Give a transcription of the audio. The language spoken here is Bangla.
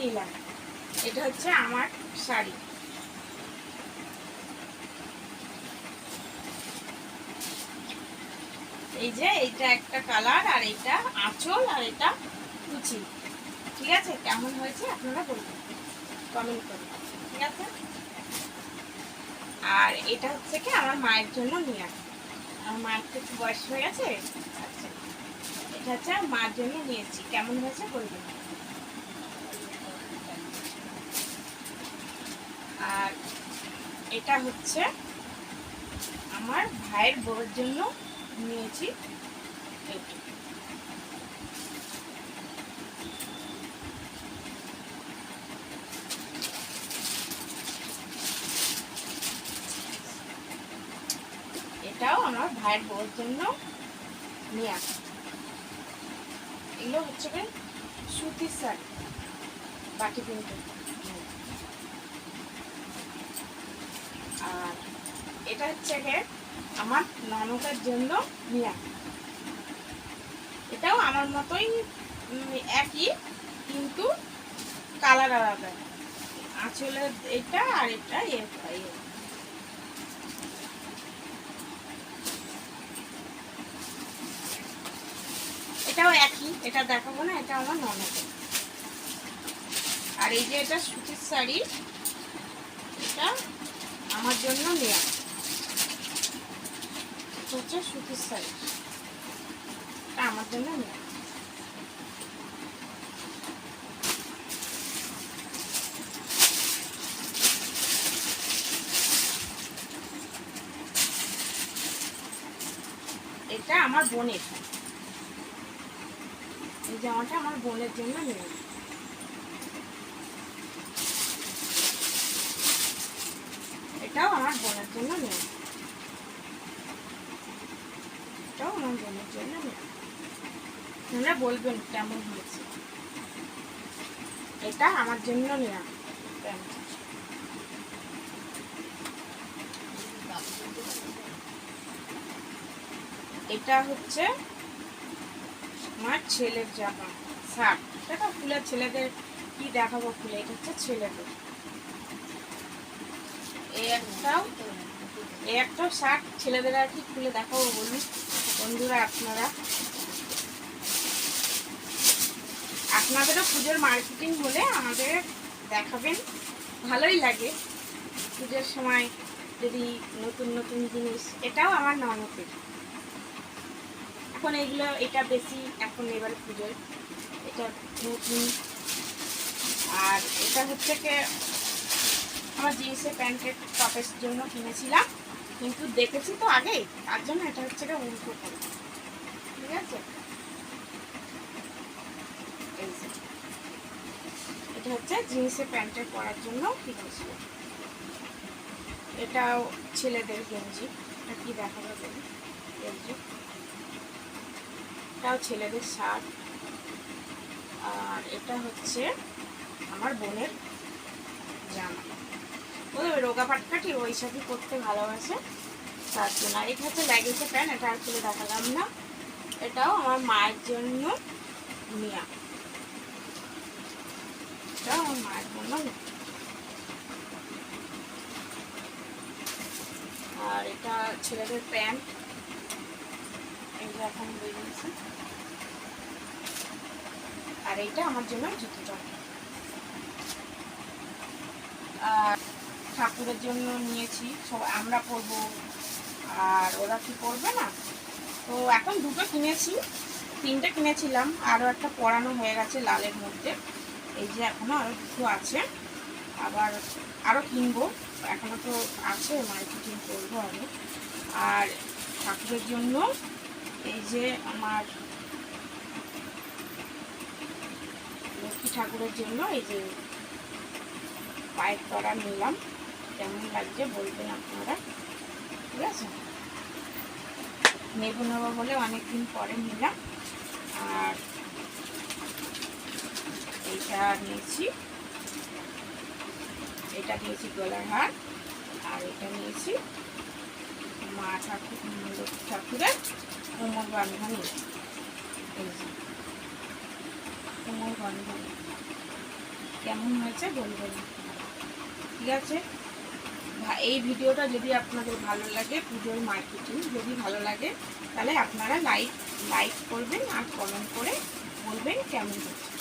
নিলাম। এটা হচ্ছে আমার শাড়ি। এই যে এইটা একটা কালার, আর এটা আঁচল, আর এটা কুচি। ঠিক আছে, কেমন হয়েছে আপনারা বলবেন, কমেন্ট করুন। ঠিক আছে, আর এটা হচ্ছে কি আমার মায়ের জন্য নিয়ে আসা। আমার মায়ের তো একটু বয়স হয়ে গেছে। আচ্ছা, এটা হচ্ছে আমার মায়ের জন্য নিয়েছি, কেমন হয়েছে বলবেন। আর এটা হচ্ছে আমার ভাইয়ের বউয়ের জন্য নিয়েছি। এটাও আমার ভাইয়ের বউয়ের জন্য নিয়ে আসা। এগুলো হচ্ছে কি সুতির শাড়ি, বাটি প্রিন্টের। আর এটা হচ্ছে গিয়ে আমার ননদের জন্য নিয়ে আসা। এটাও আমার মতোই একই, কিন্তু কালার আলাদা। আঁচলের এটা আর এটা এটাও একই, এটা দেখাবো না, এটা আমার ননদের। আর এই যে এটা সুতির শাড়ি, এটা আমার জন্য নেয়া। এটা হচ্ছে সুতির শাড়ি, এটা আমার জন্য নেয়া। এটা আমার বোনের, এই জামাটা আমার বোনের জন্য নেয়া। এটাও আমার বোনের জন্য নেয়া। এটাও আমার বোনের জন্য নেয়া। তোমরা বলবেন কেমন হয়েছে। এটা আমার জন্য নেয়া প্যান্ট। এটা হচ্ছে আমার ছেলের জামা, শার্ট। এটা ফুলের, ছেলেদের কি দেখাবো ফুলে, এটা হচ্ছে ছেলেদের। এই একটাও শার্ট ছেলেদের, আর কি খুলে দেখাবো বলুন বন্ধুরা। আপনাদেরও পুজোর মার্কেটিং হলে আমাদের দেখাবেন, ভালোই লাগে পুজোর সময় যদি নতুন নতুন জিনিস। এটাও আমার ননদের। এখন এগুলো, এটা বেশি এখন এবারে পুজোয় এটা নতুন। আর এটা হচ্ছে কি আমার জিন্সের প্যান্টের টপের জন্য কিনেছিলাম, কিন্তু দেখেছি তো আগেই, তার জন্য এটা হচ্ছে কি উল্টো করে। ঠিক আছে, এটা হচ্ছে জিন্সের প্যান্টের পরার জন্য কিনেছিল। এটাও ছেলেদের গেঞ্জি, এটা কি দেখাবো বলুন। গেঞ্জি, এটাও ছেলেদের শার্ট। আর এটা হচ্ছে আমার বোনের জামা। ওই রোগা পাটকাঠি ওই সাথে করতে ভালোবাসে, তার জন্য। আর এটা হচ্ছে লেগিংসের প্যান্ট, এটা আর খুলে দেখালাম না। এটাও আমার মায়ের জন্য নেয়া। এটাও আমার মায়ের জন্য নেয়া। আর এটা ছেলেদের প্যান্ট, এগুলো এখন বেরিয়েছে। আর এইটা আমার জন্য জুতোটা। আর ঠাকুরের জন্য নিয়েছি, সব আমরা পরবো, আর ওরা কি পরবে না। তো এখন দুটো কিনেছি, তিনটে কিনেছিলাম, আরও একটা পরানো হয়ে গেছে লালের মধ্যে। এই যে এখনও আরও দুটো আছে, আবার আরও কিনবো, এখনও তো আছে, মার্কেটিং করবো আমি। আর ঠাকুরের জন্য এই যে আমার লক্ষ্মী ঠাকুরের জন্য এই যে পায়ের তরা নিলাম, কেমন লাগছে বলবেন আপনারা। ঠিক আছে, নেবো বলে অনেকদিন পরে নিলাম। আর এইটা নিয়েছি, এটা নিয়েছি গলার হার। আর এটা নিয়েছি মা ঠাকুর, লক্ষ্মী ঠাকুরের কোমর বাঁধনি। এই যে কোমর বাঁধনি, কেমন হয়েছে বলবেন। ঠিক আছে, এই ভিডিওটা যদি আপনাদের ভালো লাগে, পুজোর মার্কেটিং যদি ভালো লাগে, তাহলে আপনারা লাইক করবেন আর কমেন্ট করে বলবেন কেমন হচ্ছে।